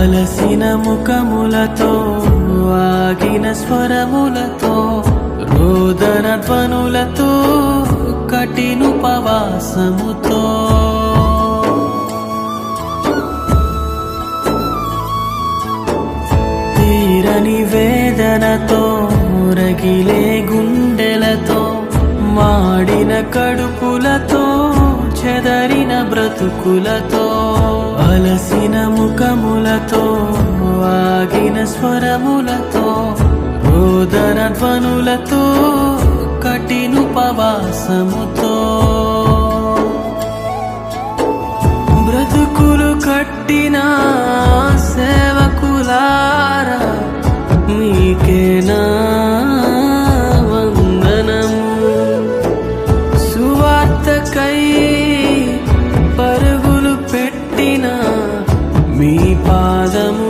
అలసిన ముఖములతో ఆగిన స్వరములతో రోదన ధ్వనులతో కఠినుపవాసముతో తీరని వేదనతో రగిలే గుండెలతో మాడిన కడుపులతో చెదరిన బ్రతుకులతో అలసిన ముఖములతో ఆగిన స్వరములతో రోదన ధ్వనులతో కఠినుపవాసముతో బ్రతుకులు కట్టిన సేవకులారా మీకేనా వందనము. సువార్తకై పరుగులు పెట్టిన మీ పాదము